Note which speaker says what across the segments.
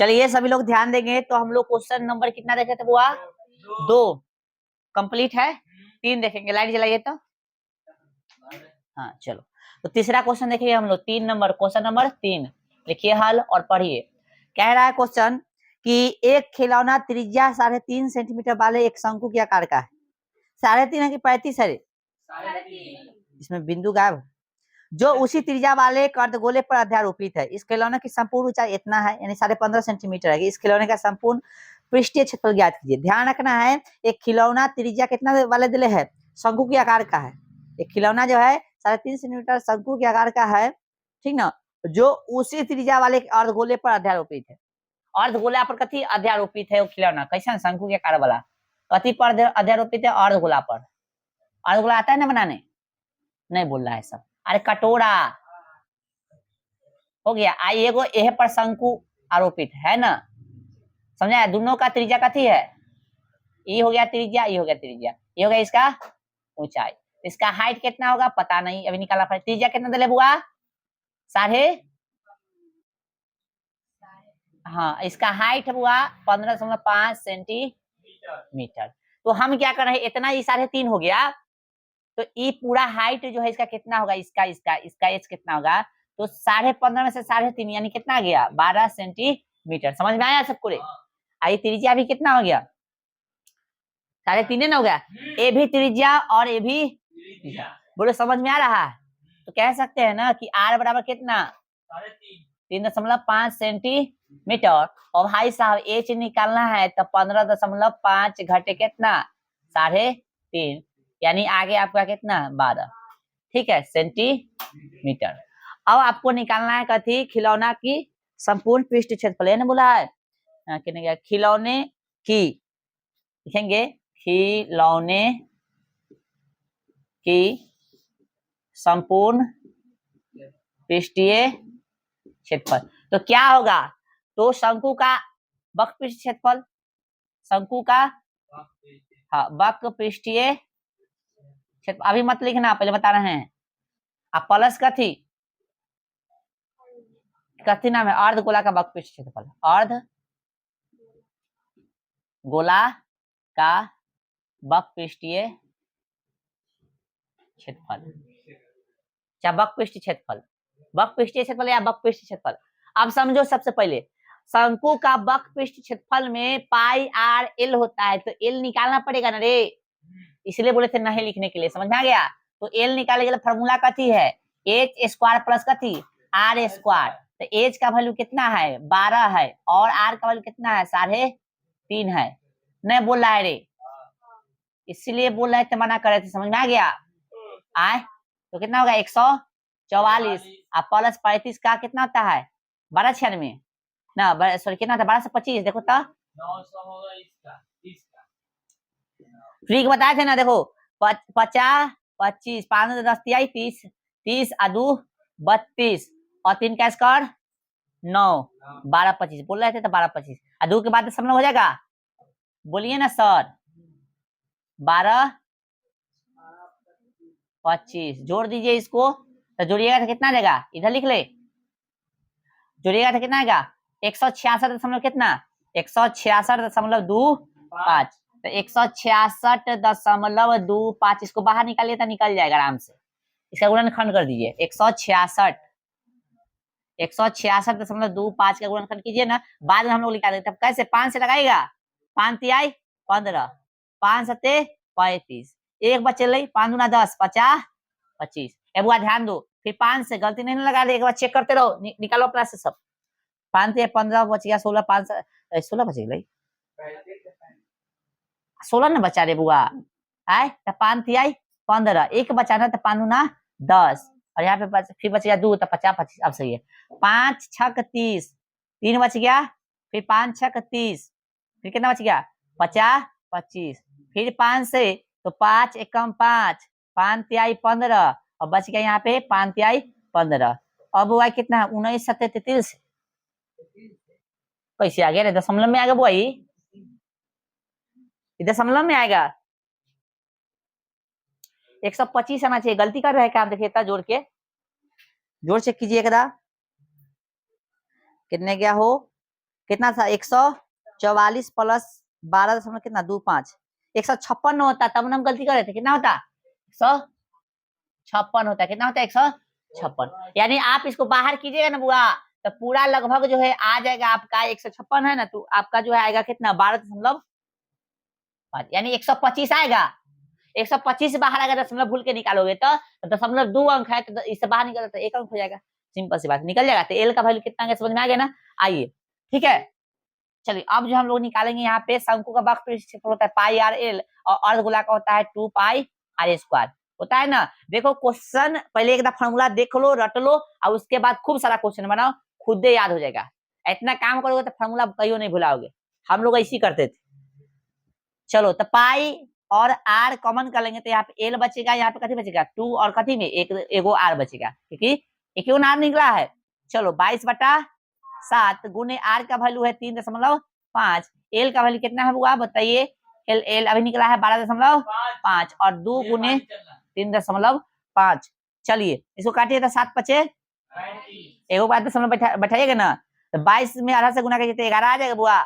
Speaker 1: चलिए सभी लोग ध्यान देंगे तो हम लोग क्वेश्चन नंबर कितना देखे थे बुआ? 2 कंप्लीट है। 3 देखेंगे, लाइट जलाइए तो। हाँ चलो, तो तीसरा क्वेश्चन देखिए हम लोग 3 नंबर, क्वेश्चन नंबर 3 लिखिए हल और पढ़िए। कह रहा है क्वेश्चन कि एक खिलौना त्रिज्या 3.5 सेंटीमीटर वाले एक शंकु के आकार का है। 3.5 है कि 35 है? 3.5। इसमें बिंदु गायब, जो उसी त्रिज्या वाले एक अर्धगोले पर अध्यारोपित है। इस खिलौने की संपूर्ण ऊंचाई इतना है, यानी 15.5 सेंटीमीटर है। इस खिलौने का संपूर्ण पृष्ठीय क्षेत्रफल ज्ञात कीजिए। ध्यान रखना है, एक खिलौना त्रिज्या कितना वाले दिले है? शंकु के आकार का है। एक खिलौना जो है 3.5 सेंटीमीटर शंकु के आकार का है, ठीक ना, जो उसी त्रिज्या वाले अर्धगोले पर अध्यारोपित है। अर्धगोला पर कथी अध्यारोपित है? वो खिलौना कैसा? शंकु के आकार वाला। कथी पर अध्यारोपित है? अर्धगोला पर। अर्धगोला आता है ना बनाने? नहीं बोल रहा है सब। अरे कटोरा हो गया। आई एगो एह पर शंकु आरोपित है ना, समझा? दोनों का त्रिज्या कथी है? ये हो गया त्रिज्या, ये हो गया त्रिज्या, ये हो गया इसका ऊंचाई। इसका हाइट कितना होगा पता नहीं, अभी निकाला पड़ेगा। त्रिज्या कितना दिले बुआ? 3.5। हाँ, इसका हाइट हुआ 15.5 सेंटीमीटर। तो हम क्या कर रहे हैं, इतना ही 3.5 हो गया, तो ये पूरा हाइट जो है इसका कितना होगा? इसका एच कितना होगा? तो 15.5 में से 3.5 यानी कितना आ गया? 12 सेंटीमीटर। समझ में आया सबको? आई त्रिज्या भी कितना हो गया? 3.5 ना हो गया। ए भी त्रिज्या और ए भी त्रिज्या। बोलो समझ में आ रहा है? तो कह सकते हैं ना कि आर बराबर कितना? 3.5 सेंटीमीटर। और भाई साहब एच निकालना है तो 15.5 घटे कितना? 3.5, यानी आगे आपका कितना? 12, ठीक है, सेंटीमीटर। अब आपको निकालना है कथी? खिलौना की संपूर्ण पृष्ठ क्षेत्रफल ने बोला है। खिलौने की, लिखेंगे खिलौने की संपूर्ण पृष्ठीय क्षेत्रफल। तो क्या होगा? तो शंकु का वक्र पृष्ठ क्षेत्रफल, शंकु का हाँ वक्र पृष्ठीय क्षेत्रफल। अभी मत लिखना, पहले बता रहे हैं। अब प्लस कथी नाम है? अर्धगोला का वक्र पृष्ठ क्षेत्रफल। अर्ध गोला का वक्र पृष्ठीय क्षेत्रफल, क्या वक्र पृष्ठीय क्षेत्रफल? वक्र पृष्ठीय क्षेत्रफल या वक्र पृष्ठीय क्षेत्रफल? अब समझो, सबसे पहले शंकु का वक्र पृष्ठ क्षेत्रफल में पाई आर एल होता है, तो एल निकालना पड़ेगा ना रे, इसलिए बोले थे नहीं लिखने के लिए। समझ में आ गया? तो एल निकालने के लिए फॉर्मूला कथी है? एच स्क्वायर प्लस कथी? R square. तो एच का वैल्यू कितना है? 12 है, और आर का वैल्यू कितना है? 3.5 है। नहीं बोल रहा है रे, इसीलिए बोल रहे थे, मना कर रहे थे। समझ में आ गया? आए तो कितना होगा? 144 और प्लस 35 का कितना होता है? 1296 ना, सॉरी कितना था? 1225। देखो तो 900 होगा इसका, फ्री बताए थे ना। देखो 50 25 5 10 30 30 और 2 32 और 3 का स्क्वायर 9 12 25 बोल रहे थे, तो 12 25 और 2 के बाद सब हो जाएगा। बोलिए ना सर, 12 25 जोड़ दीजिए इसको, तो जोड़िएगा तो कितना देगा? इधर लिख ले, जोड़िएगा तो कितना आएगा? 166 कितना? 166.25। तो 166.25 इसको बाहर निकालिए तो निकल जाएगा आराम से। इसका गुणनखंड कर दीजिए। 166.25 का गुणनखंड कीजिए ना, बाद में हम लोग निकाल देते। कैसे? 5 से लगाएगा, 5 तिहाई 15, 5 सत्ते 35, एक बचे ले 5 दूना 10 50 25। एक बार ध्यान दो, फिर 5 से गलती नहीं लगा दे, एक बार चेक करते रहो, निकालो अपना से सब। 5 से 15 बच गया, 16 5 16 बच गई, 16 ना बचा रे बुआ। आए तो 5 तिहाई 15, एक बचाना तो 5 दूना 10, और यहाँ पे फिर बच गया 2, तो 50 25। अब सही है। 5 6 30, 3 बच गया, फिर 5 6 30, फिर कितना बच गया? 50 25, फिर 5 से तो 5 एकम 5, 5 तिहाई 15, और बच गया यहाँ पे 5 तिहाई 15। अब हुआ कितना? 19 सत्ते 33। कैसे आ गया रे? दशमलव में आ गया बुआ, दशमलव में आएगा। 125 आना चाहिए, गलती कर रहे हैं क्या आप? देखिए इतना जोड़ के, जोड़ चेक कीजिए एकदा कितने गया हो, कितना था 144 प्लस 12 दशमलव कितना 25 156 होता, तब हम गलती कर रहे थे। कितना होता 156 होता है। कितना होता है 156। यानी आप इसको बाहर कीजिएगा ना बुआ, तो पूरा लगभग जो है आ जाएगा आपका 156 है ना, तो आपका जो है आएगा कितना 12.5 यानी 125 आएगा। 125 बाहर आएगा, दशमलव भूल के निकालोगे तो 0.2 अंक है, तो इससे बाहर निकल तो 1 अंक हो जाएगा। सिंपल सी बात, निकल जाएगा। तो एल का वैल्यू कितना समझ में आ गया ना। आइए ठीक है, चलिए अब जो हम लोग निकालेंगे यहाँ पे शंकु का वक्र क्षेत्रफल होता है पाई आर एल और अर्धगोला का होता है 2 पाई आर स्क्वायर होता है ना। देखो क्वेश्चन पहले एक फॉर्मूला देख लो, रट लो, और उसके बाद खूब सारा क्वेश्चन बनाओ, खुद ही याद हो जाएगा। इतना काम करोगे तो फॉर्मूला कहीं नहीं भुलाओगे। हम लोग ऐसे करते थे। चलो तो पाई और आर कॉमन कर लेंगे तो यहाँ पे एल बचेगा, यहाँ पे कथी बचेगा 2 और कथी में एगो आर बचेगा, क्योंकि एक आर निकला है। चलो 22/7 गुने आर का वैल्यू है 3.5, एल का वैल्यू कितना है वो आप बताइए। एल अभी निकला है 12.5 और 2 गुने 3.5। चलिए इसको काटिए तो 7 बचे, एगो बात दशमलव बैठाइएगा ना, तो 22 में आधा से गुना करिए तो 11 आ जाएगा बुआ,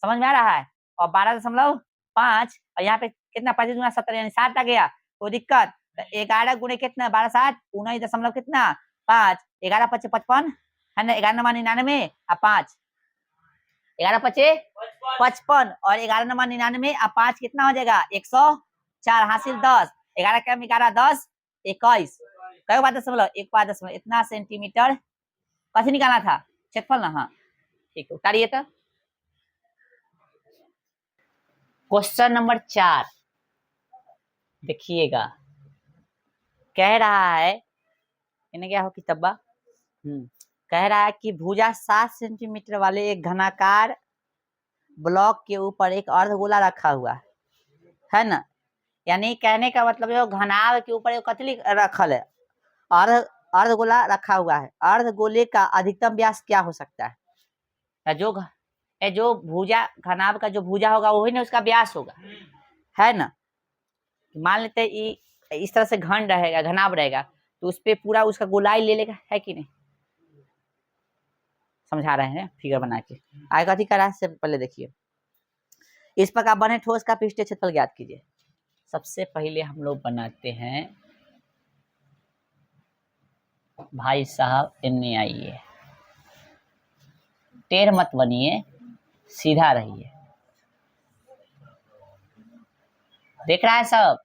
Speaker 1: समझ में आ रहा है। और 12.5 और यहाँ पे कितना 25 गुना 70 यानी 7 आ गया, कोई दिक्कत। तो 11 गुने कितना 12 7 19 दशमलव कितना 5, 11 5 55 है ना, 11 9 99 और 5 11 5 55 और 11 9 99 और 5 कितना हो जाएगा 104 हासिल 10, 11 कम 11 10 21 कई बात दशमलव 1 इतना सेंटीमीटर कैसे निकालना था क्षेत्रफल ना। हाँ ठीक है, उतारिए तो। क्वेश्चन नंबर 4 देखिएगा, कह रहा है इन्हें क्या हो किताबा कह रहा है कि भुजा 7 सेंटीमीटर वाले एक घनाकार ब्लॉक के ऊपर एक अर्धगोला रखा हुआ है ना। यानी कहने का मतलब है घनाभ के ऊपर एक कतली रखल है, अर्धगोला रखा हुआ है। अर्धगोले का अधिकतम व्यास क्या हो सकता है। जो भुजा घनाभ का जो भुजा होगा वही ना उसका व्यास होगा, है ना। मान लेते इस तरह से घन रहेगा, घनाभ रहेगा, तो उस पे पूरा उसका गोलाई ले लेगा, है कि नहीं। समझा रहे हैं फिगर बना के। आगे कथी करा से पहले देखिए, इस प्रकार बने ठोस का पृष्ठीय क्षेत्रफल ज्ञात कीजिए। सबसे पहले हम लोग बनाते हैं भाई साहब, इनमें आइए, टेढ़ मत बनिए, सीधा रहिए। देख रहा है सब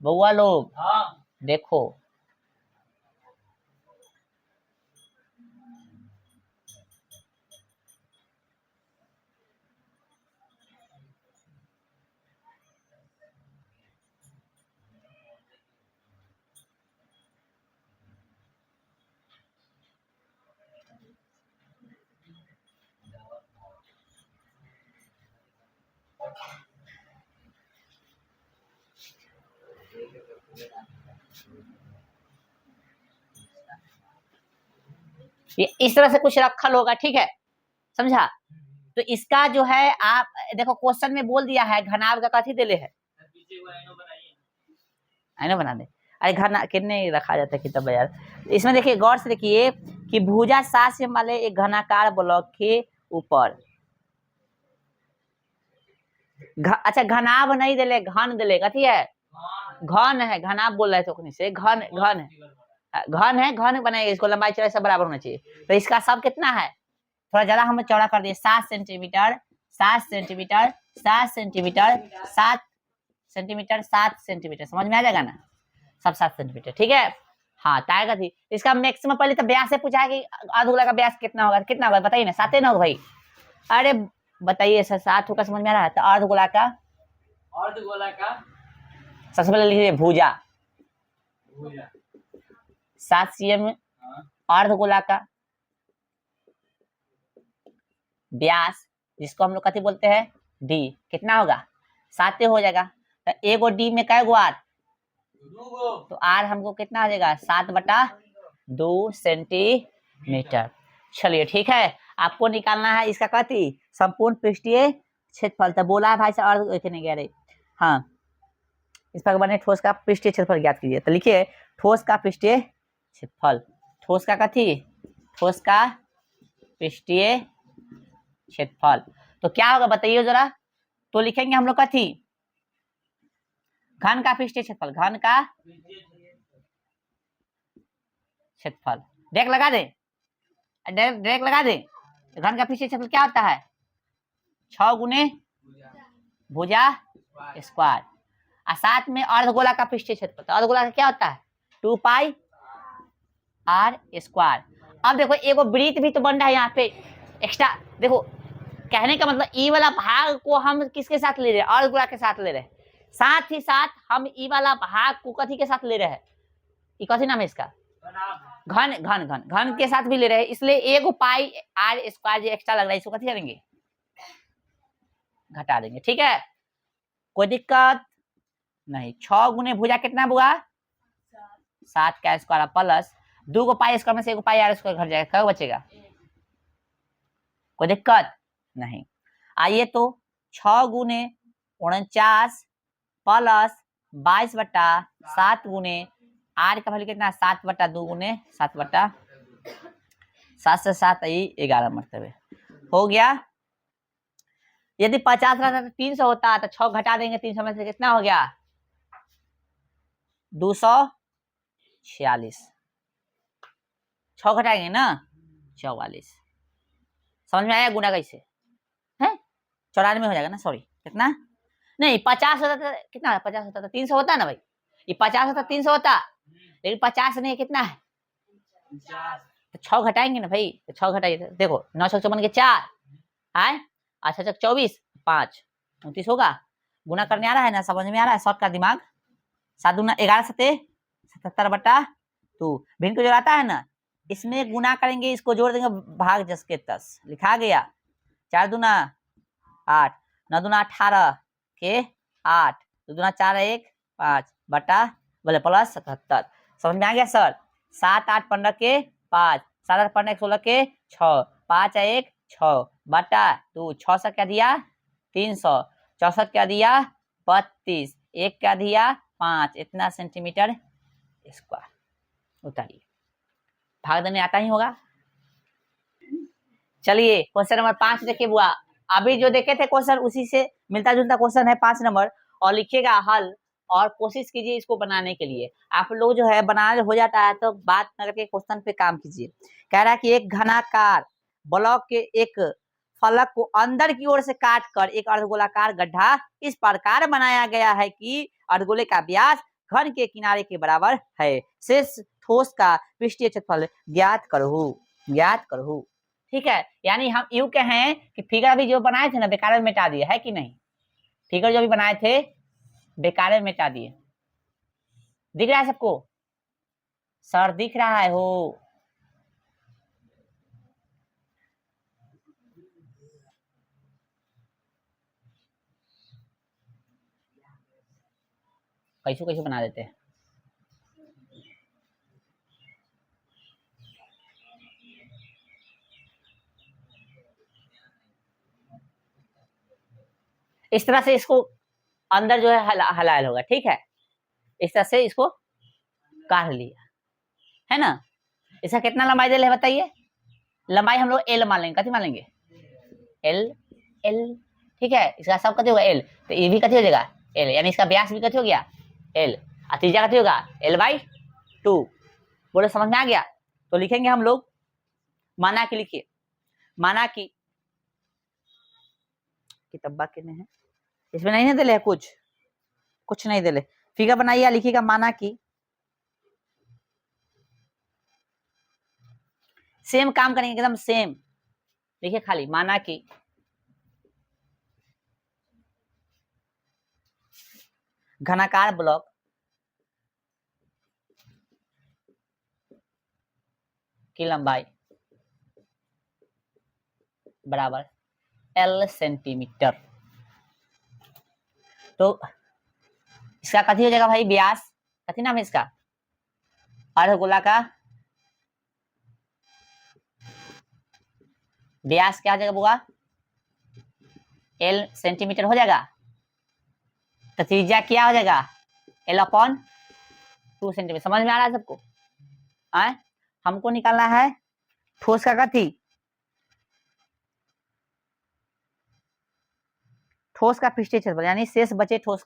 Speaker 1: बउआ लोग। हाँ। देखो ये इस तरह से कुछ रखल होगा, ठीक है, समझा। तो इसका जो है आप देखो क्वेश्चन में बोल दिया है घनाभ का कथी देले है, आईना बना दे। अरे घना कितने रखा जाता है किताब यार। इसमें देखिए गौर से देखिए कि भुजा 7 सेंटीमीटर वाले एक घनाकार ब्लॉक के ऊपर अच्छा घनाभ नहीं देले, घन देले, कथी है घन है, घनाभ बोल रहे थे से, घन घन है, घन है, घन बनाएगा, इसको लंबाई चौड़ाई सब बराबर होना चाहिए। तो इसका सब कितना है, थोड़ा ज्यादा हम चौड़ा कर दिए, 7 centimetre 7 centimetre 7 centimetre 7 centimetre 7 centimetre, समझ में आ जाएगा ना, सब 7 सेंटीमीटर, ठीक है। हाँ ताएगा थी इसका मैक्सिमम, पहले तो व्यास से पूछा है कि अर्धगोला का व्यास कितना होगा, कितना होगा बताइए ना, 7 ना होगा भाई। अरे बताइए सर 7 होगा, समझ में आ रहा है। तो अर्धगोला का सबसे पहले लिखिए भुजा 7 cm, अर्धगोला का व्यास जिसको हम लोग कथी बोलते हैं डी, कितना होगा 7 हो जाएगा। तो एगो डी में कै गो आर, तो आर हमको कितना आ जाएगा 7/2 सेंटीमीटर। चलिए ठीक है, आपको निकालना है इसका कथी संपूर्ण पृष्ठीय क्षेत्रफल। तो बोला है भाई साहब अर्ध नहीं कह रहे। हाँ इस पर बने ठोस का पृष्ठीय क्षेत्रफल ज्ञात कीजिए। तो लिखिए ठोस का पृष्ठीय क्षेत्रफल, ठोस का कथी, ठोस का पृष्ठीय क्षेत्रफल। तो क्या होगा बताइए जरा, तो लिखेंगे हम लोग कथी, घन का पृष्ठीय क्षेत्रफल, घन का क्षेत्रफल। डायरेक्ट लगा दे, डायरेक्ट लगा दे। घन का पृष्ठीय क्षेत्रफल क्या होता है, 6 गुने भुजा स्क्वायर, और साथ में अर्धगोला का पृष्ठीय क्षेत्रफल। तो अर्धगोला का क्या होता है 2 पाई आर स्क्वायर। अब देखो एगो वृत्त भी तो बन रहा है यहाँ पे एक्स्ट्रा। देखो कहने का मतलब ई वाला भाग को हम किसके साथ ले रहे हैं, अर्धगोला के साथ ले रहे हैं, साथ ही साथ हम ई वाला भाग को कथी के साथ ले रहे हैं, ई कथी नाम है इसका, घन घन घन घन के साथ भी ले रहे हैं, इसलिए एगो पाई आर स्क्वायर जो एक्स्ट्रा लग रहा है इसको कथी करेंगे, घटा देंगे। ठीक है, कोई दिक्कत नहीं। 6 गुने भुजा कितना हुआ 7 का स्क्वायर प्लस 2 को पाई स्क्वायर में से एगो पाई आर स्क्वायर घट जाएगा, क्या बचेगा, कोई दिक्कत नहीं। आइए तो 6 गुने 49 प्लस 22/7 गुने आर का वैल्यू कितना 7/2 गुने 7/7 से 7 आई 11 मरतबे हो गया। यदि 50 रहता तो 300 होता, तो 6 घटा देंगे 300 में से कितना हो गया 246, 6 घटाएंगे ना 44। समझ में आया गुना कैसे है, 94 हो जाएगा ना, सॉरी कितना नहीं 50 होता था, कितना 50 होता था 300 होता ना भाई, ये 50 होता 300 होता, लेकिन 50 नहीं कितना है, तो 6 घटाएंगे ना भाई, तो 6 घटाइए, देखो 9 6 54 के 4 आए, 8 6 24 5 29 होगा। गुना करने आ रहा है ना, समझ में आ रहा है, शॉर्ट का दिमाग। 7 दूना 11 सते 77/2, भिन्न को जोड़ाता है ना, इसमें गुना करेंगे, इसको जोड़ देंगे भाग 10 के 10 लिखा गया। 4 दूना 8, 9 दूना 18 के 8, 2 दूना 4 1 5 बटा बोले प्लस 77। समझ में आ गया सर। 7 8 15 के 5, 7 8 15 16 के 6, 5 1 6 बटा 2, 6 से क्या दिया 300, 64 क्या दिया 32, 1 क्या दिया 5, इतना सेंटीमीटर स्क्वायर। उतारिए, भाग देने आता ही होगा। चलिए क्वेश्चन नंबर 5 देखिए बुआ, अभी जो देखे थे क्वेश्चन उसी से मिलता जुलता क्वेश्चन है 5 नंबर, और लिखिएगा हल और कोशिश कीजिए इसको बनाने के लिए। आप लोग जो है बनाना हो जाता है तो बात न करके क्वेश्चन पे काम कीजिए। कह रहा है कि एक घनाकार ब्लॉक के एक फलक को अंदर की ओर से काट कर एक अर्धगोलाकार गड्ढा इस प्रकार बनाया गया है कि अर्धगोले का व्यास घन के किनारे के बराबर है, शेष ठोस का पृष्ठीय क्षेत्रफल ज्ञात करो, ज्ञात करो। ठीक है, यानी हम यूं कहें कि फिगर भी जो बनाए थे ना बेकार में मिटा दिए, है कि नहीं, फिगर जो भी बनाए थे बेकार में मिटा दिए। दिख रहा है सबको, सर दिख रहा है हो, कैसे कैसे बना देते हैं। इस तरह से इसको अंदर जो है हलायल होगा। ठीक है, इस तरह से इसको काट लिया है ना। इसका कितना लंबाई दे बताइए, लंबाई हम लोग एल मान लेंगे, कथी मान लेंगे एल, एल। ठीक है, इसका सब कथी होगा एल, तो ये भी कथी हो जाएगा एल, यानी इसका व्यास भी कथी हो गया एल, और त्रिज्या कथी होगा L/2। बोले समझ में आ गया। तो लिखेंगे हम लोग माना कि, लिखिए माना कि किताबा कितने हैं इसमें नहीं ना दिले, कुछ कुछ नहीं दिले, फिगर बनाइए लिखिएगा माना कि, सेम काम करेंगे एकदम सेम, देखिए खाली माना कि घनाकार ब्लॉक की लंबाई बराबर L सेंटीमीटर। तो इसका कथी हो जाएगा भाई व्यास, कथी नाम है इसका अर्धगोला का व्यास क्या हो जाएगा बुआ L सेंटीमीटर हो जाएगा, तो त्रिज्या क्या हो जाएगा L/2 सेंटीमीटर। समझ में आ रहा है सबको, आए हमको निकालना है ठोस का कथी ठोस का पृष्ठीय क्षेत्रफल यानी शेष बचे ठोस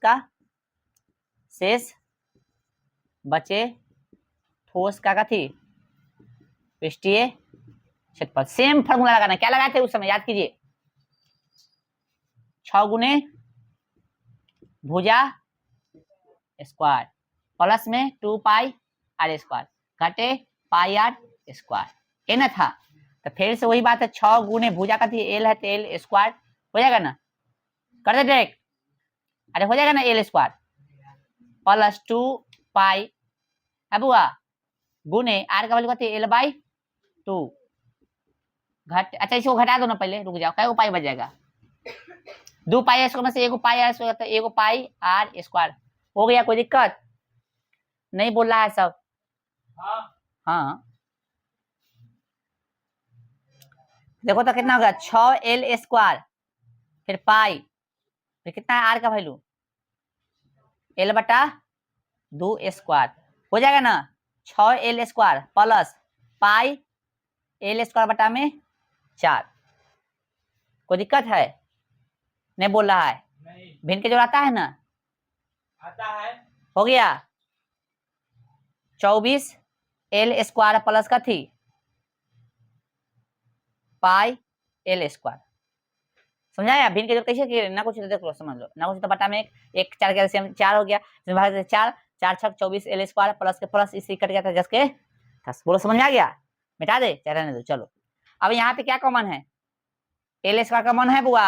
Speaker 1: का कथी पृष्ठीय क्षेत्रफल। सेम फॉर्मूला लगाना, क्या लगाए थे उस समय याद कीजिए, 6 गुने भुजा स्क्वायर प्लस में 2 पाई आर स्क्वायर घटे पाई आर स्क्वायर, ये ना था। तो फिर से वही बात है, 6 गुने भुजा का थी एल है तो एल स्क्वायर हो जाएगा ना, कर दे डायरेक्ट, अरे हो जाएगा ना एल स्क्वायर प्लस 2 पाई अब हुआ गुने आर का वैल्यू कहती है एल बाई 2 घट, अच्छा इसको घटा दो ना पहले, रुक जाओ, क्या पाई बच जाएगा, 2 पाई स्क्वायर में से एगो पाई आर स्क्वायर, एगो पाई आर स्क्वायर हो गया, कोई दिक्कत नहीं बोल रहा है सब? हाँ देखो तो कितना होगा 6 एल स्क्वायर फिर पाई फिर कितना है आर का वैल्यू एल बटा 2 स्क्वायर हो जाएगा ना, 6 L square plus pi L square बटा में 4, कोई दिक्कत है? नहीं बोल रहा है? भिन्न के जोड़ आता है ना, आता है, हो गया 24 एल स्क्वायर प्लस का थी पाई एल स्क्वायर, समझाया? भिन्न के जोड़ कैसे किए ना, कुछ तो देख लो समझ लो, ना कुछ तो बटा में एक 4 कैल्शियम 4 हो गया, 4 4 छक 24 एल स्क्वायर प्लस के प्लस इसी कट गया था जस के 10, बोलो समझ में आ गया? मिटा दे चाहे रहने दो, चलो अब यहाँ पे क्या कॉमन है, एल स्क्वायर कॉमन है बुआ,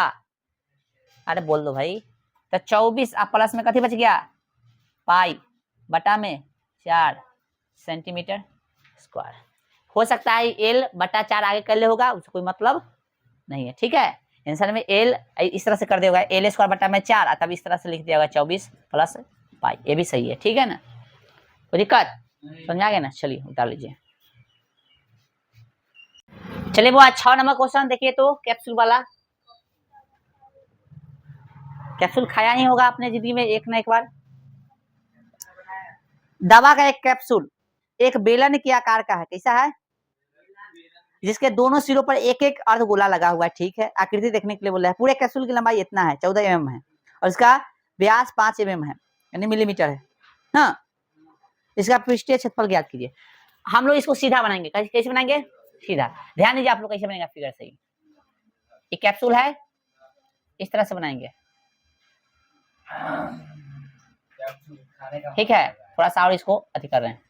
Speaker 1: अरे बोल दो भाई, तो 24 अब प्लस में कथी बच गया पाई बटा में 4 सेंटीमीटर स्क्वायर, हो सकता है एल बटा 4 आगे कर ले होगा, उससे कोई मतलब नहीं है, ठीक है? आंसर में एल इस तरह से कर दिया होगा एल स्क्वायर बटा में 4, तब इस तरह से लिख दिया होगा 24 प्लस पाई, ये भी सही है, ठीक है ना, कोई दिक्कत? समझा गया ना? चलिए उतार लीजिए। चलिए वो आज 6 नंबर क्वेश्चन देखिए, तो कैप्सूल वाला, कैप्सूल खाया ही होगा आपने जिंदगी में एक ना एक बार। दवा का एक कैप्सूल एक बेलन के आकार का है, कैसा है, जिसके दोनों सिरों पर एक एक अर्धगोला लगा हुआ है, ठीक है? आकृति देखने के लिए बोला है, पूरे कैप्सूल की लंबाई इतना है 14 mm है और इसका व्यास 5 mm है यानी मिलीमीटर है ना। इसका पृष्ठीय क्षेत्रफल ज्ञात कीजिए। हम लोग इसको सीधा बनाएंगे, कैसे बनाएंगे, सीधा, ध्यान दीजिए आप लोग कैसे बनेगा फिगर सही, ये कैप्सूल है इस तरह से बनाएंगे, ठीक है? थोड़ा सा और इसको अति कर रहे हैं,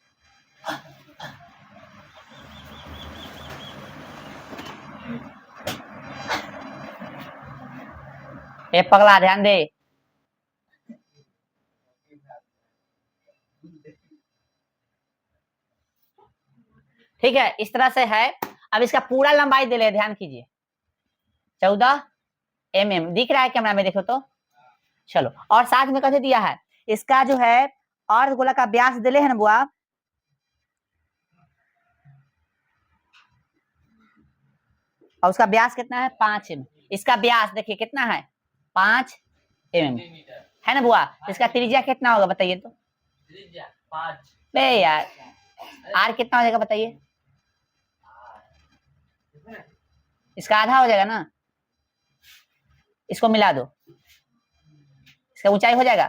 Speaker 1: ए पगला ध्यान दे, ठीक है? इस तरह से है। अब इसका पूरा लंबाई दे ले, ध्यान कीजिए 14 mm दिख रहा है कैमरा में, देखो तो, चलो और साथ में कैसे दिया है, इसका जो है अर्धगोला का व्यास दिले है ना बुआ, और उसका व्यास कितना है 5 mm, इसका व्यास देखिए कितना है 5 mm है ना बुआ, इसका त्रिज्या कितना होगा बताइए तो, त्रिज्या 5, बे यार आर कितना हो जाएगा बताइए, इसका आधा हो जाएगा ना, इसको मिला दो, इसका ऊंचाई हो जाएगा,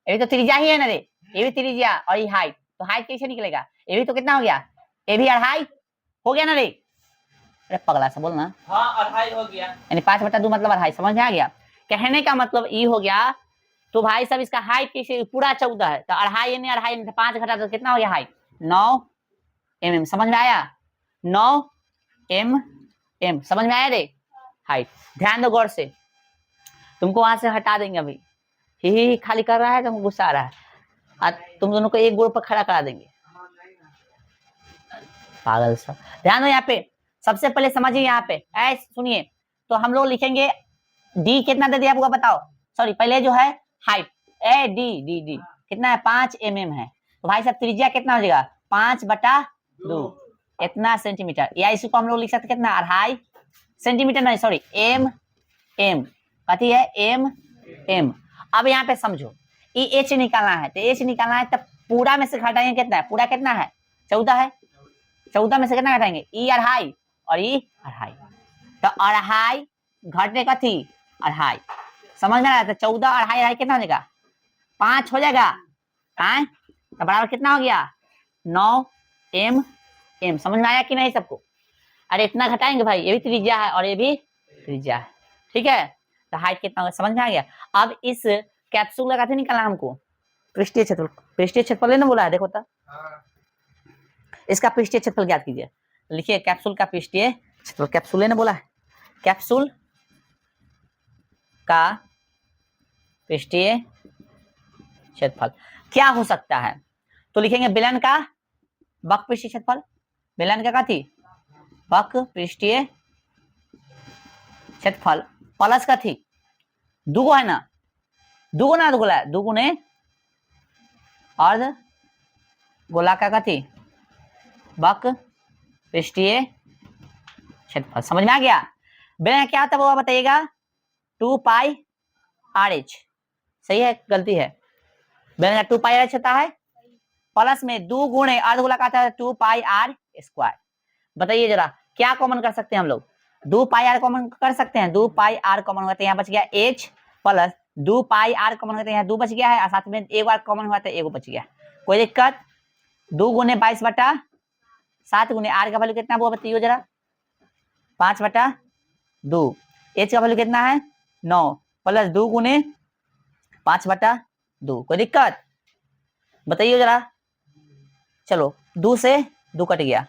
Speaker 1: ये भी तो त्रिज्या ही है ना रे, ये भी त्रिज्या और ये हाइट, तो हाइट कैसे निकलेगा, ये भी तो कितना हो गया, ये भी 2.5 हो गया ना रे, अरे पगला सा बोलना, हाँ 2.5 हो गया, यानी 5/2 मतलब 2.5, समझ में आ गया? कहने का मतलब ये हो गया, तो भाई सब इसका हाइट कैसे पूरा 14 है, तो 2.5 यानी 2.5 5 घटा दो कितना हो गया हाइट 9 mm, समझ में आया? 9 mm समझ में आया रे हाइट, ध्यान दो गौर से, तुमको वहां से हटा देंगे अभी, ही खाली कर रहा है, तुमको गुस्सा आ रहा है, तुम दोनों को एक गोड़ पर खड़ा करा देंगे, पागल सा। ध्यान दो यहाँ पे, सबसे पहले समझिए यहाँ पे, ऐसे सुनिए, तो हम लोग लिखेंगे डी कितना दे दिया आपको बताओ, सॉरी पहले जो है height A D D D कितना है 5 mm है, तो भाई साहब त्रिज्या कितना हो जाएगा 5/2 इतना सेंटीमीटर, या इसको हम लोग लिख सकते कितना 2.5 सेंटीमीटर, नहीं सॉरी एम कथी है एम। अब यहाँ पे समझो ये एच निकालना है, तो एच निकालना है, तब पूरा में से घटाएंगे कितना है, पूरा कितना है 14 है, 14 में से कितना घटाएंगे ई 2.5 और ई 2.5, तो 2.5 घटने का थी अढ़ाई। समझ में आ रहा था? 14 अढ़ाई अढ़ाई कितना हो जाएगा? 5 हो जाएगा। तो बराबर कितना हो गया? 9 m m। समझ में आया कि नहीं सबको? अरे इतना घटाएंगे भाई, ये भी त्रिज्या है और ये भी त्रिज्या है, ठीक है। तो हाइट कितना होगा समझ में आ गया। अब इस कैप्सूल का निकालना हमको पृष्ठीय क्षेत्रफल। पृष्ठीय क्षेत्रफल लेना बोला है, देखो तो इसका पृष्ठीय क्षेत्रफल ज्ञात कीजिए। लिखिए कैप्सूल का पृष्ठीय क्षेत्रफल। कैप्सूल लेना बोला है, कैप्सूल का पृष्ठीय क्षेत्रफल क्या हो सकता है? तो लिखेंगे बेलन का वक्र पृष्ठीय क्षेत्रफल। बेलन का थी वक्र पृष्ठीय क्षेत्रफल प्लस का थी दुगो है ना, दुगो ना गोला है, दुगुने अर्ध गोलाकार का थी वक्र पृष्ठीय क्षेत्रफल। समझ में आ गया? बेलन क्या होता है वो बताइएगा? 2 पाई RH। सही है गलती है? बेलन का 2 पाई RH होता है प्लस में 2 गुणे अर्ध गोलाकार का 2 पाई R स्क्वायर। बताइए जरा क्या कॉमन कर सकते हैं हम लोग? 2 पाई R कॉमन कर सकते हैं। 2 पाई R कॉमन होता है, यहाँ बच गया H प्लस 2 पाई R कॉमन होता है, यहाँ 2 बच गया है और साथ में एक बार कॉमन हुआ था, एक बच गया। कोई दिक्कत? 2 गुने 22/7 गुने R का वैल्यू कितना वो बताइए जरा? 5/2। H का वैल्यू कितना है? 9 प्लस 2 गुने 5/2। कोई दिक्कत? बताइए जरा। चलो 2 से 2 कट गया,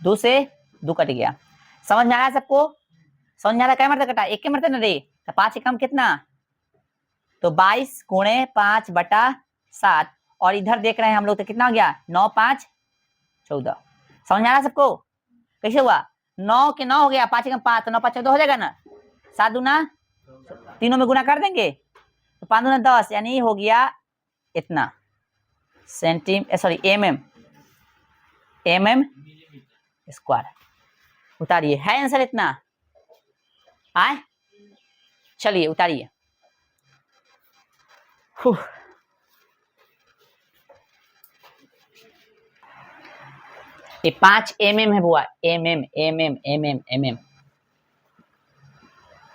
Speaker 1: 2 से 2 कट गया। समझ में आया सबको? समझ में आ रहा? क्या मरते कटा? एक के मरते ना रे। तो 5 एकम कितना? तो 22 गुणे 5/7 और इधर देख रहे हैं हम लोग तो कितना हो गया? 9 5 14। समझ में आ रहा सबको? कैसे हुआ? 9 के 9 हो गया, 5 एकम 5, तो 9 5 14 हो जाएगा ना। 7 दूना तीनों में गुना कर देंगे तो 5 दूना 10, यानी हो गया इतना mm स्क्वायर। उतारिए, है आंसर इतना? आए चलिए उतारिए। ये 5 mm है बुआ, mm।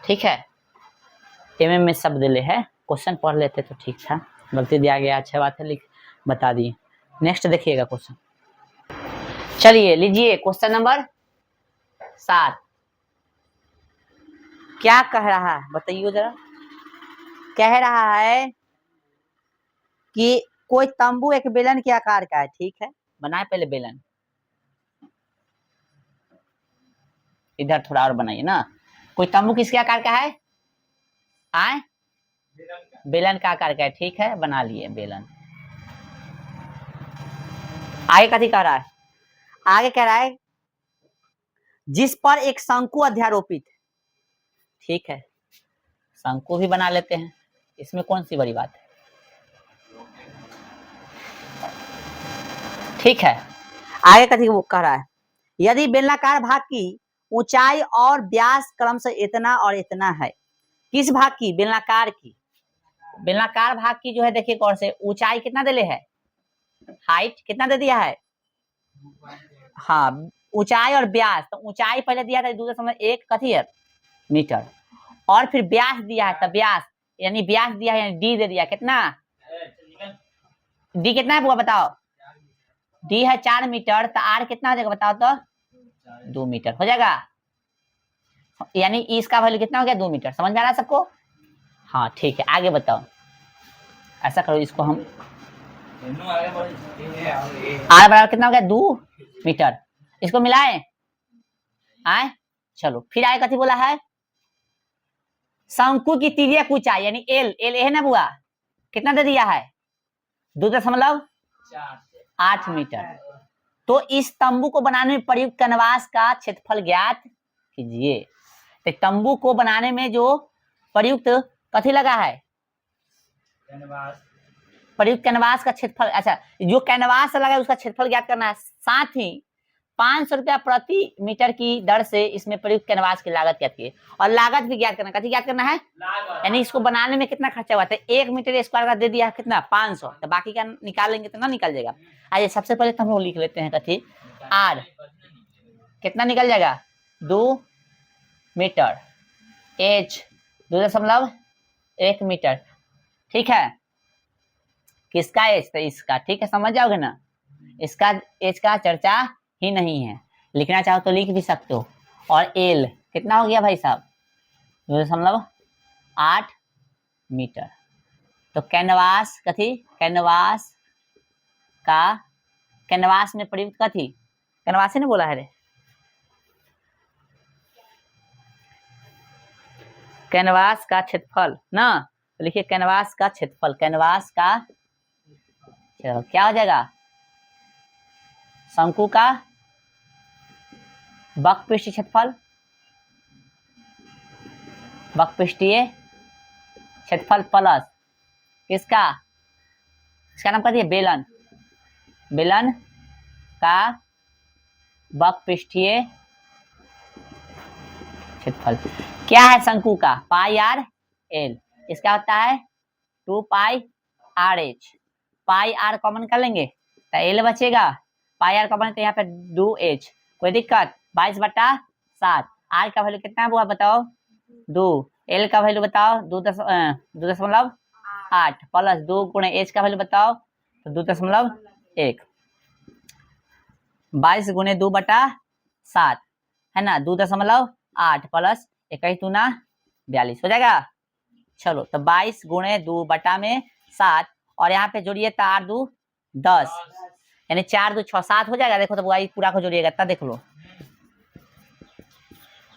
Speaker 1: ठीक है, mm में शब्द ले है। क्वेश्चन पढ़ लेते तो ठीक था, गलती दिया गया, अच्छा बात है, लिख बता दिए। नेक्स्ट देखिएगा क्वेश्चन। चलिए लीजिए क्वेश्चन नंबर 7। क्या कह रहा है बताइए जरा? कह रहा है कि कोई तंबू एक बेलन के आकार का है, ठीक है। बनाए पहले बेलन, इधर थोड़ा और बनाइए ना। कोई तंबू किसके आकार का है? आए बेलन का आकार का है, ठीक है, बना लिए बेलन। आगे कथी कह रहा है? आगे कह रहा है जिस पर एक शंकु अध्यारोपित, ठीक है, शंकु भी बना लेते हैं, इसमें कौन सी बड़ी बात है। ठीक है, आगे कथी वो कह रहा है? यदि बेलनाकार भाग की ऊंचाई और व्यास क्रमशः इतना और इतना है। किस भाग की? बेलनाकार की। बेलनाकार भाग की जो है देखिए कौन से ऊंचाई कितना दे है, हाइट कितना दे दिया है? हाँ, ऊंचाई और व्यास। तो ऊंचाई पहले दिया था 2.1 कथी है मीटर, और फिर व्यास दिया है, तब व्यास यानी व्यास दिया है यानी डी दे दिया। कितना डी कितना है बुआ बताओ? डी है 4 मीटर, तो आर कितना हो जाएगा बताओ तो? 2 मीटर हो जाएगा, यानी इसका वैल्यू कितना हो गया? 2 मीटर। समझ में आ रहा है सबको? हाँ ठीक है, आगे बताओ। ऐसा करो, इसको हम आर बराबर कितना हो गया? 2 मीटर। इसको मिलाएं आए। चलो फिर आगे कथी बोला है? शंकु की तिर्यक ऊंचाई यानी एल, एल है ना बुआ, कितना दे दिया है? 2.8 मीटर। तो इस तंबू को बनाने में प्रयुक्त कैनवास का क्षेत्रफल ज्ञात कीजिए। तो तंबू को बनाने में जो प्रयुक्त कथी लगा है? प्रयुक्त कैनवास का क्षेत्रफल। अच्छा, जो कैनवास लगा है उसका क्षेत्रफल ज्ञात करना है, साथ ही 500 रुपया प्रति मीटर की दर से इसमें प्रयुक्त कैनवास की लागत ज्ञात की, और लागत भी ज्ञात करना। कथी ज्ञात करना है? यानी इसको बनाने में कितना खर्चा हुआ था? 1 मीटर स्क्वायर का दे दिया है कितना? 500। तो बाकी का निकाल लेंगे तो ना निकल जाएगा। आइए सबसे पहले तो हम लोग लिख लेते हैं कथी, आर कितना निकल जाएगा? 2 मीटर, एच 2.1 मीटर। ठीक है, किसका एज? तो इसका। ठीक है, समझ जाओगे ना, इसका एज का चर्चा ही नहीं है, लिखना चाहो तो लिख भी सकते हो। और एल कितना हो गया भाई साहब? 2.8 मीटर। तो कैनवास कथी? कैनवास में प्रयुक्त कथी? कैनवास ही ने बोला है रे, कैनवास का क्षेत्रफल ना। तो लिखिए कैनवास का क्षेत्रफल, कैनवास का क्या हो जाएगा? शंकु का वक्रपृष्ठ क्षेत्रफल, वक्रपृष्ठीय क्षेत्रफल प्लस किसका? इसका नाम कहती है बेलन, बेलन का वक्रपृष्ठीय क्षेत्रफल। क्या है शंकु का? Pi r l. इसका होता है 2 pi r h. Pi r common कर लेंगे तो एल बचेगा, पाई आर कॉमन तो यहाँ पे 2h। कोई दिक्कत? 22/7। आर का वैल्यू कितना हुआ बताओ? 2। एल का वैल्यू बताओ? 2.8 प्लस 2 गुणे एच का वैल्यू बताओ तो 2.1। 22 गुणे 2/7 है ना, 2.8 प्लस 21×42 हो जाएगा। चलो तो 22 गुणे 2/7 और यहाँ पे जोड़िए तो 8 2 10 यानी 4 2 6 7 हो जाएगा। देखो तो बुआ पूरा को जोड़िएगा तब देख लो,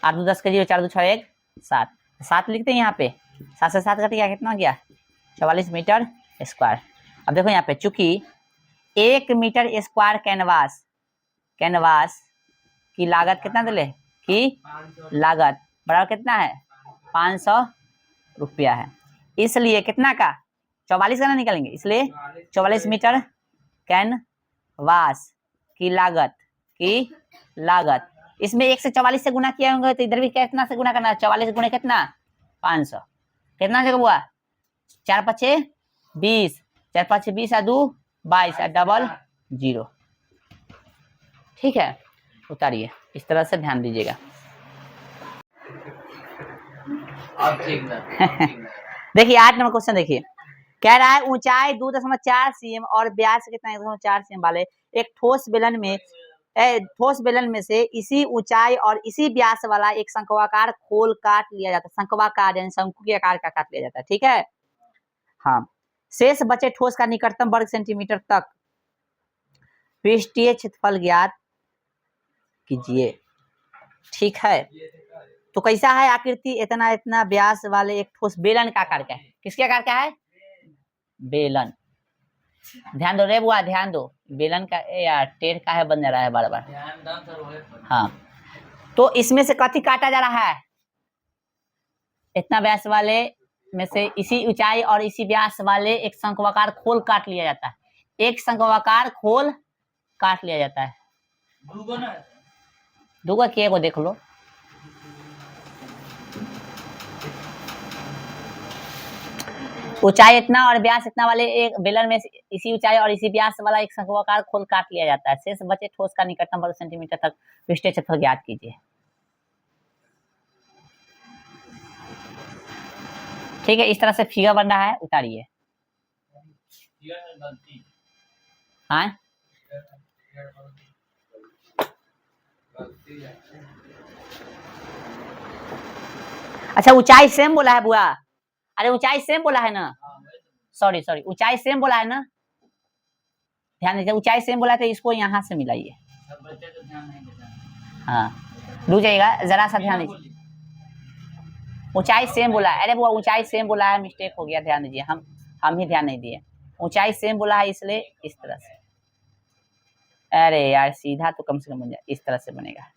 Speaker 1: 8 2 10 के 0, 4 2 6 1 7, 7 लिखते हैं यहाँ पे। 7 से 7 कट गया, कितना गया? 44 मीटर स्क्वायर। अब देखो यहाँ पे चूंकि 1 मीटर स्क्वायर कैनवास की लागत कितना दिले की लागत बराबर कितना है? 500 रुपया है। इसलिए कितना का? 44 का ना निकालेंगे, इसलिए 44 मीटर कैनवास की लागत इसमें 1 से 44 से गुना किया होंगे तो इधर भी कितना से गुना करना? 44 गुणे कितना? 500। कितना जगह हुआ? 4 5 20, 4 5 20 और 2 22 और डबल 0। ठीक है, उतारिए, इस तरह से ध्यान दीजिएगा। देखिए 8 नंबर क्वेश्चन देखिए, कह रहा है ऊंचाई 2.4 cm और व्यास कितना 1.4 cm वाले एक ठोस बेलन में से इसी ऊंचाई और इसी व्यास वाला एक शंक्वाकार खोल काट लिया जाता है। शंक्वाकार यानी शंकु के आकार का काट लिया जाता है। ठीक है, हाँ। शेष बचे ठोस का निकटतम वर्ग सेंटीमीटर तक पृष्ठीय क्षेत्रफल ज्ञात कीजिए। ठीक है, तो कैसा है आकृति? इतना इतना व्यास वाले एक ठोस बेलन का आकार का है। किसके आकार का है? बेलन। ध्यान दो रे बुआ, ध्यान दो, बेलन का यार टेढ़ का है बन जा रहा है बार बार। हाँ, तो इसमें से कथी काटा जा रहा है? इतना व्यास वाले में से इसी ऊंचाई और इसी व्यास वाले एक शंक्वाकार खोल काट लिया जाता है। एक शंक्वाकार खोल काट लिया जाता है। दूगो किए को देख लो। ऊंचाई इतना और व्यास इतना वाले एक बेलन में इसी ऊंचाई और इसी व्यास वाला एक शंक्वाकार खोल काट लिया जाता है। शेष बचे ठोस का निकटतम वर्ग सेंटीमीटर तक पृष्ठीय क्षेत्रफल ज्ञात कीजिए। ठीक है, इस तरह से फिगर बन रहा है, उतारिए। हाँ, अच्छा ऊंचाई सेम बोला है बुआ? अरे ऊंचाई सेम बोला है ना, सॉरी ऊंचाई सेम बोला है ना, ध्यान दीजिए। ऊंचाई सेम बोला है तो इसको यहाँ से मिलाइए। हाँ, रुक जाइएगा जरा सा, ध्यान दीजिए। ऊंचाई सेम बोला है, अरे बुआ ऊंचाई सेम बोला है, मिस्टेक हो गया, ध्यान दीजिए। हम ही ध्यान नहीं दिए। ऊंचाई सेम बोला है इसलिए इस तरह से। अरे यार सीधा तो कम से कम बन जाए, इस तरह से बनेगा।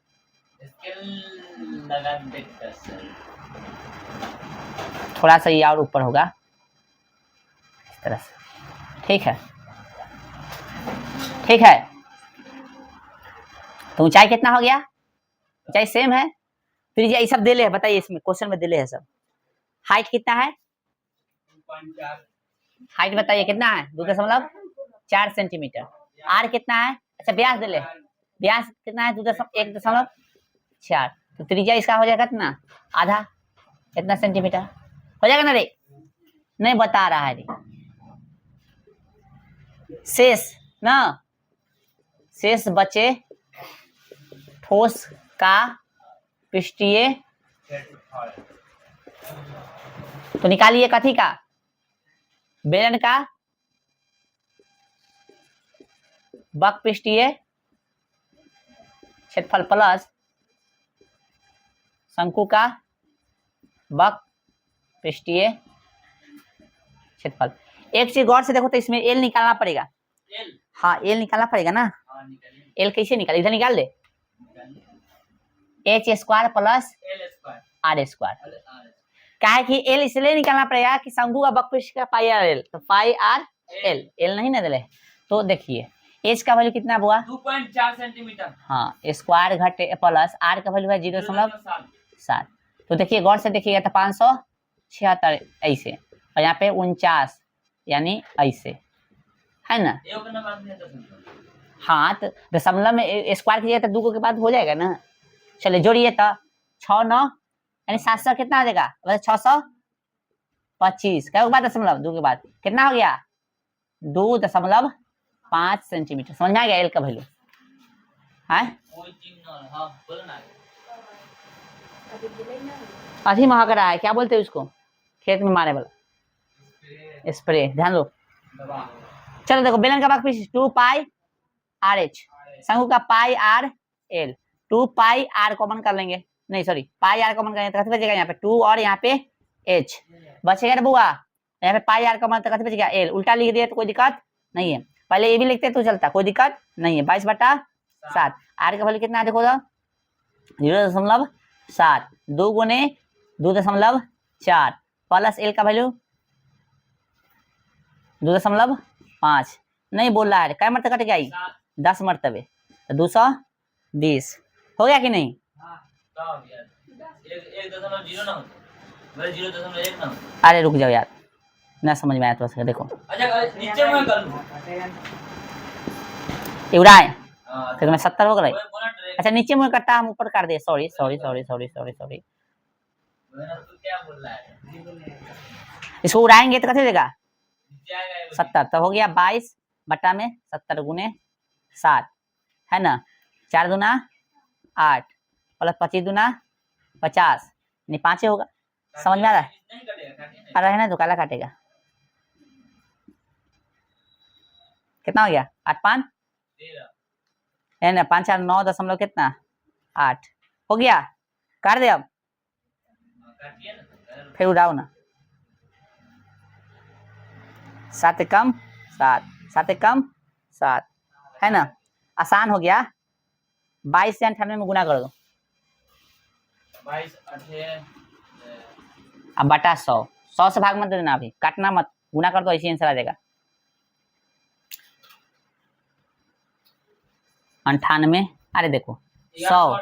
Speaker 1: थोड़ा सा ये और ऊपर होगा, इस तरह से। ठीक है, ठीक है, तो ऊंचाई कितना हो गया? ऊंचाई सेम है, फिर ये सब दे ले है, बताइए इसमें क्वेश्चन में दे ले है सब। हाइट कितना है? हाइट बताइए कितना है? 2.4 सेंटीमीटर। आर कितना है? अच्छा व्यास दे ले, व्यास कितना है? 1.4। तो त्रिज्या इसका हो जाएगा कितना? आधा, कितना सेंटीमीटर? हो जाएगा ना रे? नहीं बता रहा है रे। शेष ना, शेष बचे ठोस का पृष्ठीय, तो निकालिए कथी का? बेलन का बक पृष्ठीय क्षेत्रफल प्लस शंकु का बक पृष्ठीय क्षेत्रफल। एक चीज गौर से देखो तो इसमें एल निकालना पड़ेगा। हाँ एल निकालना पड़ेगा ना। एल कैसे निकाल, इधर निकाल दे, h square plus r square. क्या है कि एल इसलिए निकालना पड़ेगा कि शंकु का बक पृष्ठ का पाई आर एल, तो पाई आर एल, एल नहीं ना दिले। तो देखिए एच का वैल्यू कितना हुआ?
Speaker 2: 2.4 सेंटीमीटर।
Speaker 1: हाँ स्क्वायर घटे प्लस आर का वैल्यू है 0.7। तो देखिए गौर से देखिएगा तो 576 ऐसे, और यहाँ पे 49 यानी ऐसे है ना। हाँ तो दशमलव में स्क्वायर कीजिए तो 2 के बाद हो जाएगा ना। चलिए जोड़िए तो 6 9 यानी 700 कितना हो जाएगा? 625 क्या बाद दशमलव 2 के बाद कितना हो गया? 2.5 सेंटीमीटर। समझ में आ गया एल का वैल्यू है? अभी महक रहा है, क्या बोलते हैं उसको, खेत में मारे वाला स्प्रे। ध्यान दो। चलो देखो बेलन का भाग 2 पाई आर एच, शंकु का pi r l, 2 pi r common कर लेंगे, नहीं सॉरी पाई आर कॉमन करेंगे तो कैसे बचेगा? यहाँ पे 2 और यहाँ पे एच बचेगा ना बुआ। यहाँ पे पाई आर कॉमन तो कैसे बचेगा? एल। उल्टा लिख दिया तो कोई दिक्कत नहीं है, पहले ये भी लिखते तो चलता, कोई दिक्कत नहीं है। 22/7 आर का वैल्यू कितना देखो तो 0.7, 2 गुने 2.4 प्लस एल का वैल्यू 2.5। नहीं बोल रहा है, क्या मरतबे कट गया? 10 मरतबे, तो 220 हो गया कि नहीं? अरे रुक जाओ यार, ना समझ में आया तो देखो।
Speaker 2: नीचे में कर लूं
Speaker 1: एवरा है तो मैं 70 हो गए। अच्छा नीचे मुंह कट्टा हम ऊपर कर दे, sorry sorry sorry sorry sorry sorry.
Speaker 2: क्या बोल रहा है?
Speaker 1: इसको उड़ाएंगे तो कैसे देगा? 70 तो हो गया 22/70 गुने 7 है ना। 4 दूना 8 प्लस 25 दूना 50 नहीं 5 होगा। समझ में आ रहा है? अरे है ना तो काला काटेगा। कितना हो गया? 8 5 है ना, 5 4 9 दशमलव कितना 8 हो गया। काट दे अब, फिर उड़ाओ ना। 7 कम 7 7 कम 7 है ना, आसान हो गया। 22 से 98 में गुना कर दो,
Speaker 2: 22
Speaker 1: अब बटा 100, 100 से भाग मत देना, अभी काटना मत, गुना कर दो, ऐसे आंसर आ जाएगा। 98, अरे देखो 100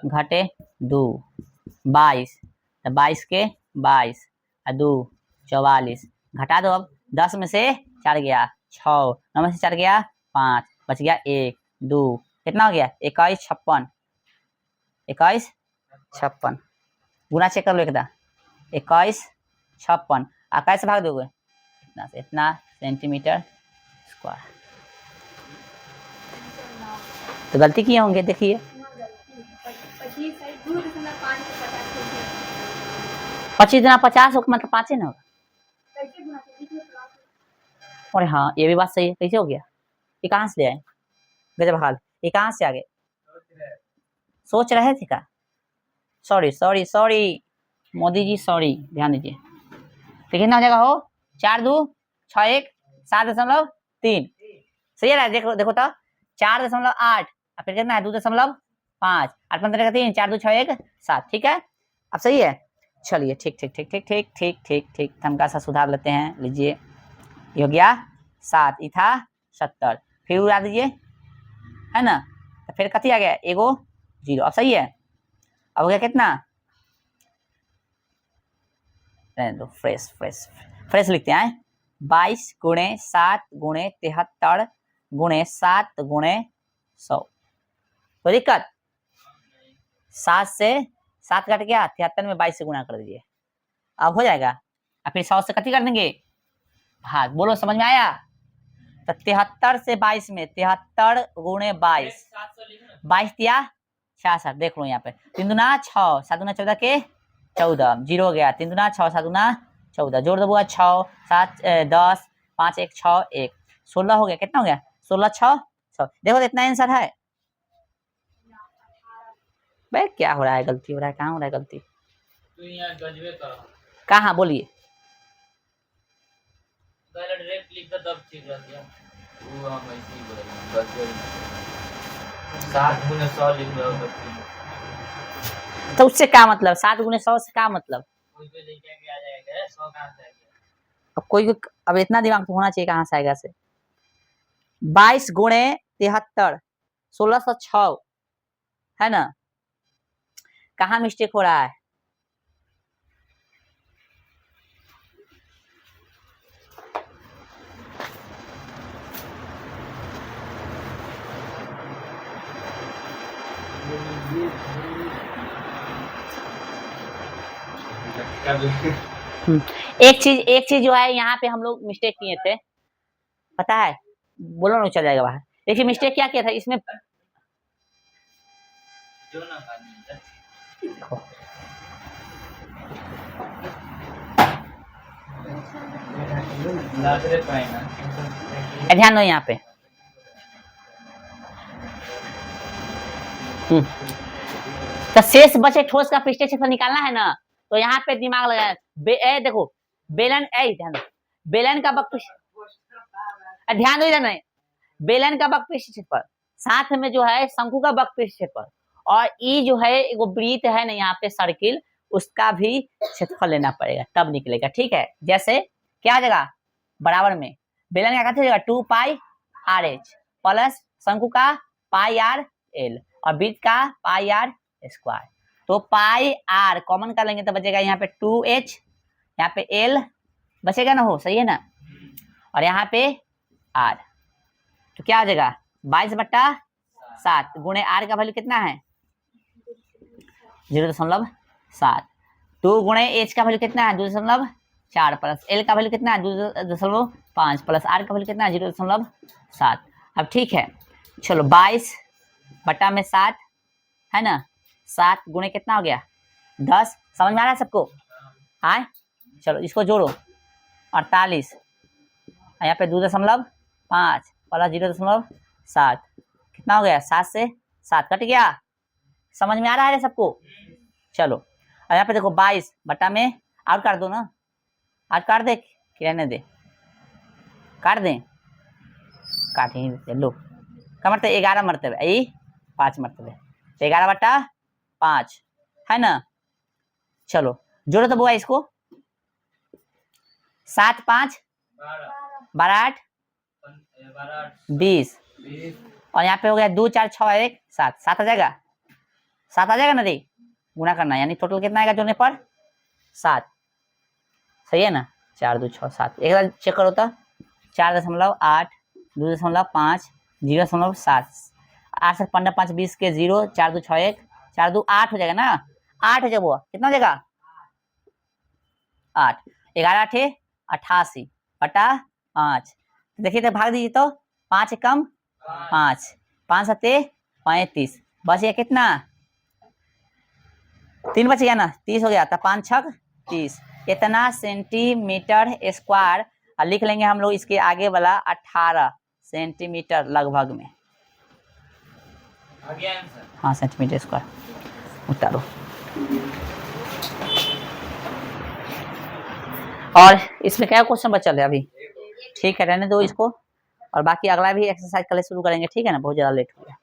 Speaker 1: घटे 2 22, तो 22 के 22 2 44 घटा दो। अब 10 में से 4 गया 6, 9 में से 4 गया 5, बच गया 1 2, कितना हो गया? 21 56, 21 56 गुना चेक कर लो एकदा। 21 56 कैसे भाग दोगे? इतना से इतना सेंटीमीटर स्क्वायर। तो गलती किए होंगे, देखिए 25 गुना 50 हो मतलब 5 ना होगा। अरे हाँ ये भी बात सही है, कैसे हो गया? ये कहाँ से ले आए? गजब हाल, ये कहाँ से आ गए? सोच रहे थे क्या? Sorry sorry sorry Modi ji sorry, ध्यान दीजिए। तो कितना हो जाएगा? हो 4 2 6 1 7.3 सही है। देखो देखो तो 4.8 और फिर कितना है 2.5 8 15 3 4 2 6 1 7 ठीक है। अब सही है। चलिए ठीक ठीक ठीक ठीक ठीक ठीक ठीक ठीक थमका सा सुधार लेते हैं। लीजिए ये हो गया 7 इथा 70, फिर उड़ा दीजिए है ना, तो फिर कथी आ गया? एगो 0। अब सही है। अब हो गया कितना? रहने दो, फ्रेश फ्रेश फ्रेश लिखते हैं। 22 गुणे 7 गुणे 73 गुणे 7 गुणे 100, कोई दिक्कत? 7 से 7 कट गया, 73 में 22 से गुणा कर दीजिए, अब हो जाएगा। और फिर 100 से कति कर देंगे भाग। बोलो समझ में आया? तो 73 से 22 में 73 गुणे 22, 22 दिया 66। देख लो यहाँ पे 3 दूना 6, 7 दूना 14 के 14, 0 हो गया। 3 दूना 6, 7 दूना 14, जोड़ दो बुआ 6 7 10 5 1 6 1 16 हो गया। कितना हो गया? 16 6 6। देखो इतना आंसर है भाई। क्या हो रहा है? गलती हो रहा है। कहाँ हो रहा है गलती?
Speaker 2: तू यहाँ गजबे कर
Speaker 1: कहाँ बोलिए?
Speaker 2: पहले डायरेक्ट लिख दो तब ठीक रहती है। वो हम ऐसे ही बोलेंगे गजबे 7 गुने 100 लिख दो
Speaker 1: तो उससे क्या मतलब? 7 गुने 100 से क्या मतलब?
Speaker 2: कोई पे लेके आ जाएगा 100 कहां से आएगा?
Speaker 1: अब कोई अब इतना दिमाग तो होना चाहिए कहाँ से आएगा से। 22 गुणे 73 1606 है ना? कहाँ मिस्टेक हो रहा है? एक चीज जो है यहाँ पे हम लोग मिस्टेक किए थे, पता है? बोलो ना, चल जाएगा बाहर। देखिए मिस्टेक क्या किया था इसमें।
Speaker 2: जो ना
Speaker 1: ध्यान दो यहाँ पे। तो शेष बचे ठोस का पृष्ठीय क्षेत्रफल निकालना है ना, तो यहाँ पे दिमाग लगाया। देखो बेलन ध्यान दो, बेलन का वक्र ध्यान दो इधर नहीं, बेलन का वक्र क्षेत्रफल साथ में जो है शंकु का वक्र क्षेत्रफल और ई जो है वो वृत्त है ना यहाँ पे सर्किल, उसका भी क्षेत्रफल लेना पड़ेगा तब निकलेगा। ठीक है? जैसे क्या जगह बराबर में बेलन का कहते हैं 2 पाई आर एच प्लस शंकु का पाई आर एल और वृत्त का पाई आर स्क्वायर। तो पाई आर कॉमन कर लेंगे तो बचेगा यहाँ पे 2h, यहाँ पे l बचेगा ना, हो सही है ना, और यहाँ पे r। तो क्या आ जाएगा 22/7 गुणे r का वैल्यू कितना है 0.7। 2 गुणे h का वैल्यू कितना है 2.4 प्लस l का वैल्यू कितना है 2.5 प्लस r का वैल्यू कितना है 0.7। अब ठीक है, चलो 22/7 है ना, 7 गुणे कितना हो गया 10। समझ में आ रहा है सबको? आए चलो इसको जोड़ो 48, यहाँ पे 2.5 प्लस 0.7 कितना हो गया 7 से 7 कट गया। समझ में आ रहा है सबको? चलो और यहाँ पे देखो 22 और काट दो ना, आज काट दे कि रहने दे, काट दें, काट ही देते। लो क्या मरते 11 मरतबे यही 5 मरतबे, 11/5 है ना। चलो जोड़ो तो बुआ इसको, 7 5 12 8 20 और यहाँ पे हो गया 2 4 6 1 7, 7 आ जाएगा, 7 आ जाएगा ना रे, गुना करना यानी टोटल कितना आएगा जोड़ने पर 7। सही है ना, 4 2 6 7। एक बार चेक करो तो 4.8 2.5 0.7 8 से 15 5 20 के 0 4 2 6 1 4 2 8 हो जाएगा ना, 8 हो जाएगा। कितना हो जाएगा 8, 11 8 88/5। देखिए तो भाग दीजिए तो 5 कम 5 5 7 35 बच गया कितना 3 बच गया ना 30 हो गया। तो 5 6 30 इतना सेंटीमीटर स्क्वायर और लिख लेंगे हम लोग इसके आगे वाला 18 सेंटीमीटर लगभग में। हाँ सेंटीमीटर स्क्वायर उतारो। और इसमें क्या क्वेश्चन बचल है अभी? ठीक है रहने दो इसको, और बाकी अगला भी एक्सरसाइज कल शुरू करेंगे। ठीक है ना, बहुत ज़्यादा लेट हो गया।